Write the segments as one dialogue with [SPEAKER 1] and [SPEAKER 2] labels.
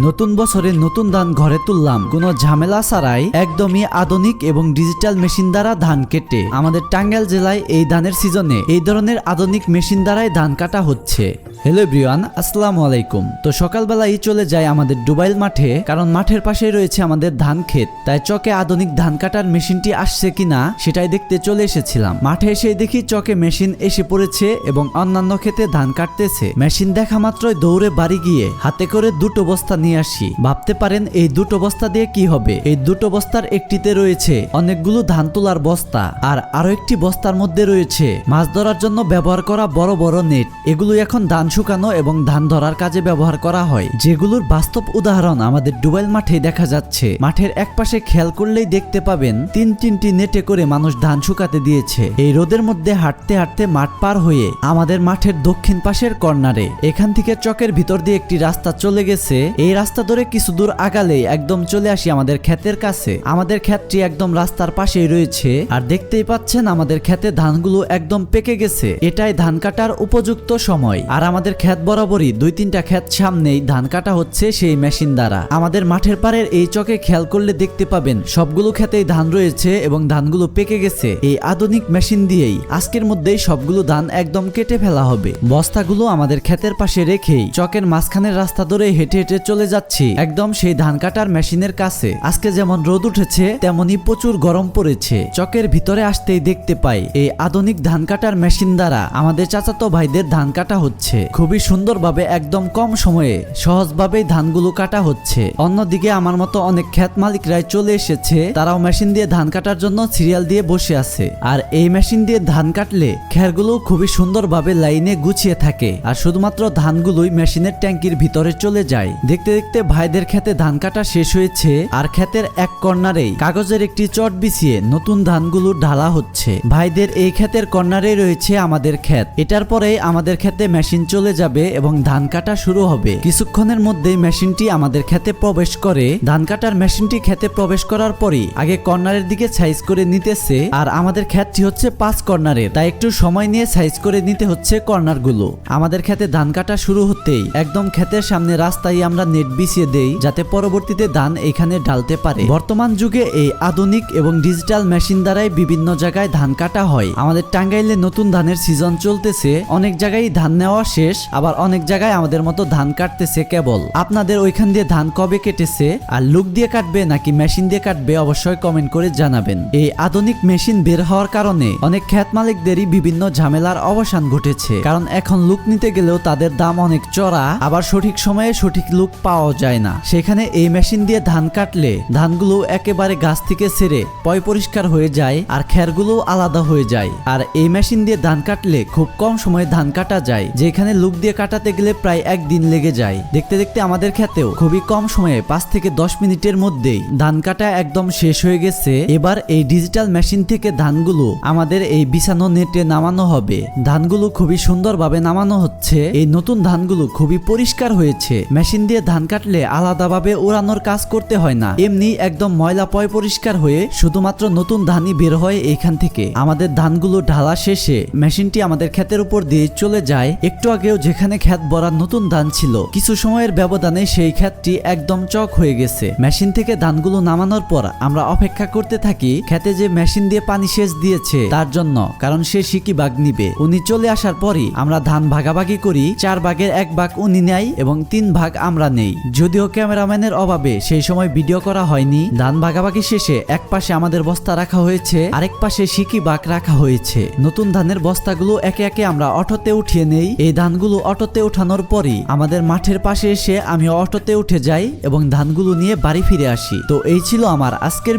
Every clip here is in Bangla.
[SPEAKER 1] নতুন বছরে নতুন ধান ঘরে তুললাম কোনো ঝামেলা ছাড়াই একদমই আধুনিক এবং ডিজিটাল মেশিন দ্বারা ধান কেটে। আমাদের টাঙ্গাইল জেলায় এই ধানের সিজনে এই ধরনের আধুনিক মেশিন দ্বারাই ধান কাটা হচ্ছে। হ্যালো এভরিওয়ান, আসসালামু আলাইকুম। তো সকালবেলাই চলে যায় আমাদের ডুবাইল মাঠে, কারণ মাঠের পাশেই রয়েছে আমাদের ধান ক্ষেত। তাই চকে আধুনিক ধান কাটার মেশিনটি আসছে কিনা সেটাই দেখতে চলে এসেছিলাম। মাঠে এসে দেখি চকে মেশিন এসে পড়েছে এবং অন্যান্য ক্ষেতে ধান কাটতেছে। মেশিন দেখা মাত্রই দৌড়ে বাড়ি গিয়ে হাতে করে দুটো বস্তা নিয়ে আসি। ভাবতে পারেন এই দুটো বস্তা দিয়ে কি হবে? এই দুটো বস্তার একটিতে রয়েছে অনেকগুলো ধান তোলার বস্তা, আর আরো একটি বস্তার মধ্যে রয়েছে মাছ ধরার জন্য ব্যবহার করা বড় বড় নেট। এগুলো এখন ধান শুকানো এবং ধান ধরার কাজে ব্যবহার করা হয়, যেগুলোর বাস্তব উদাহরণ আমাদের ডুবাইল মাঠে দেখা যাচ্ছে। মাঠের একপাশে খেয়াল করলেই দেখতে পাবেন তিনটি নেটে করে মানুষ ধান শুকাতে দিয়েছে। এই রোদের মধ্যে হাঁটতে হাঁটতে মাঠ পার হয়ে আমাদের মাঠের দক্ষিণ পাশের কর্নারে এখান থেকে চকের ভিতর দিয়ে একটি রাস্তা চলে গেছে। এই রাস্তা ধরে কিছু দূর আগালেই একদম চলে আসি আমাদের ক্ষেতের কাছে। আমাদের ক্ষেতটি একদম রাস্তার পাশেই রয়েছে, আর দেখতেই পাচ্ছেন আমাদের ক্ষেতে ধানগুলো একদম পেকে গেছে। এটাই ধান কাটার উপযুক্ত সময়। আর আমাদের ক্ষেত বরাবরই 2-3টা ক্ষেত সামনেই ধান কাটা হচ্ছে সেই মেশিন দ্বারা। আমাদের মাঠের পাড়ের এই চকে খেয়াল করলে দেখতে পাবেন সবগুলো ক্ষেতেই ধান রয়েছে এবং ধানগুলো পেকে গেছে। এই আধুনিক মেশিন দিয়েই আজকের মধ্যেই সবগুলো ধান একদম কেটে ফেলা হবে। বস্তাগুলো আমাদের ক্ষেতের পাশে রেখেই চকের মাঝখানের রাস্তা ধরে হেঁটে হেঁটে চলে যাচ্ছি একদম সেই ধান কাটার মেশিনের কাছে। আজকে যেমন রোদ উঠেছে তেমনি প্রচুর গরম পড়েছে। চকের ভিতরে আসতেই দেখতে পাই এই আধুনিক ধান কাটার মেশিন দ্বারা আমাদের চাচাতো ভাইদের ধান কাটা হচ্ছে। খুবই সুন্দরভাবে একদম কম সময়ে সহজভাবেই ধানগুলো কাটা হচ্ছে। অন্যদিকে আমার মতো অনেক ক্ষেত মালিকরাই চলে এসেছে, তারাও মেশিন দিয়ে ধান কাটার জন্য সিরিয়াল দিয়ে বসে আছে। আর এই মেশিন দিয়ে ধান কাটলে খেরগুলো খুবই সুন্দরভাবে লাইনে গুছিয়ে থাকে, আর শুধুমাত্র ধানগুলোই মেশিনের ট্যাঙ্কির ভিতরে চলে যায়। দেখতে দেখতে ভাইদের ক্ষেতে ধান কাটা শেষ হয়েছে, আর ক্ষেতের এক কর্নারেই কাগজের একটি চট বিছিয়ে নতুন ধানগুলো ঢালা হচ্ছে। ভাইদের এই ক্ষেতের কর্নারে রয়েছে আমাদের ক্ষেত। এটার পরে আমাদের ক্ষেতে মেশিন চলে যাবে এবং ধান কাটা শুরু হবে। কিছুক্ষণের মধ্যেই মেশিনটি আমাদের ক্ষেতে প্রবেশ করে। ধান কাটার মেশিনটি ক্ষেতে প্রবেশ করার পরই আগে কর্নারের দিকে সাইজ করে নিতেছে, আর আমাদের ক্ষেতটি হচ্ছে 5 কর্নারের, তাই একটু সময় নিয়ে সাইজ করে নিতে হচ্ছে কর্নারগুলো। আমাদের ক্ষেতে ধান কাটা শুরু হতেই একদম ক্ষেতের সামনে রাস্তায় আমরা নেট বিছিয়ে দেই, যাতে পরবর্তীতে ধান এখানে ঢালতে পারে। বর্তমান যুগে এই আধুনিক এবং ডিজিটাল মেশিন দ্বারাই বিভিন্ন জায়গায় ধান কাটা হয়। আমাদের টাঙ্গাইলে নতুন ধানের সিজন চলতেছে, অনেক জায়গায় ধান নেওয়া শেষ, আবার অনেক জায়গায় আমাদের মতো ধান কাটতেছে কেবল। আপনাদের ওইখান দিয়ে ধান কবে কেটেছে, আর লুক দিয়ে কাটবে নাকি মেশিন দিয়ে কাটবে অবশ্যই কমেন্ট করে জানাবেন। এই আধুনিক মেশিন বের হওয়ার কারণে অনেক ক্ষেত মালিকদেরই বিভিন্ন ঝামেলার অবসান ঘটেছে, কারণ এখন লুক নিতে গেলেও তাদের দাম অনেক চড়া, আবার সঠিক সময়ে সঠিক লুক পাওয়া যায় না। সেখানে এই মেশিন দিয়ে ধান কাটলে ধানগুলো একেবারে গাছ থেকে ছেড়ে পয় পরিষ্কার হয়ে যায়, আর খেরগুলো আলাদা হয়ে যায়। আর এই মেশিন দিয়ে ধান কাটলে খুব কম সময়ে ধান কাটা যায়, যেখানে লুক দিয়ে কাটাতে গেলে প্রায় একদিন লেগে যায়। দেখতে দেখতে আমাদের ক্ষেতেও খুবই কম সময়ে 5 থেকে 10 মিনিটের মধ্যেই ধান কাটা একদম শেষ হয়ে গেছে। এবার এই ডিজিটাল মেশিন থেকে ধানগুলো আমাদের এই বিছানো নেটে নামানো হবে। ধানগুলো খুবই সুন্দরভাবে নামানো হচ্ছে। এই নতুন ধানগুলো খুবই পরিষ্কার হয়েছে। মেশিন দিয়ে ধান কাটলে আলাদাভাবে ওড়ানোর কাজ করতে হয় না, এমনি একদম ময়লা পয় পরিষ্কার হয়ে শুধুমাত্র নতুন ধানই বের হয় এইখান থেকে। আমাদের ধানগুলো ঢালা শেষে মেশিনটি আমাদের ক্ষেতের উপর দিয়ে চলে যায়। একটু আগেও যেখানে ক্ষেত ভরা নতুন ধান ছিল, কিছু সময়ের ব্যবধানে সেই ক্ষেতটি একদম চক হয়ে গেছে। মেশিন থেকে ধানগুলো নামানোর পর আমরা অপেক্ষা করতে থাকি ক্ষেতে যে মেশিন দিয়ে পানি সেচ দিয়েছে তার জন্য, কারণ সে সিকি ভাগ নিবে। উনি চলে আসার পরই আমরা ধান ভাগাভাগি করি। 4 ভাগের 1 ভাগ উনি নেয় এবং 3 ভাগ আমরা নেই। যদিও ক্যামেরাম্যানের অভাবে সেই সময় ভিডিও করা হয়নি। ধান ভাগাভাগি শেষে এক পাশে আমাদের বস্তা রাখা হয়েছে, আরেক পাশে সিকি ভাগ রাখা হয়েছে। নতুন ধানের বস্তাগুলো একে একে আমরা অটোতে উঠিয়ে নেই। এই ধানগুলো অটোতে উঠানোর পরই আমাদের মাঠের পাশে এসে আমি অটোতে উঠে যাই এবং ধানগুলো নিয়ে বাড়ি ফিরে আসি। তো এই ছিল আমার আজকের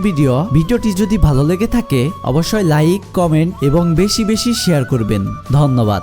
[SPEAKER 1] ভিডিওটি যদি ভালো লেগে থাকে অবশ্যই লাইক, কমেন্ট এবং বেশি বেশি শেয়ার করবেন। ধন্যবাদ।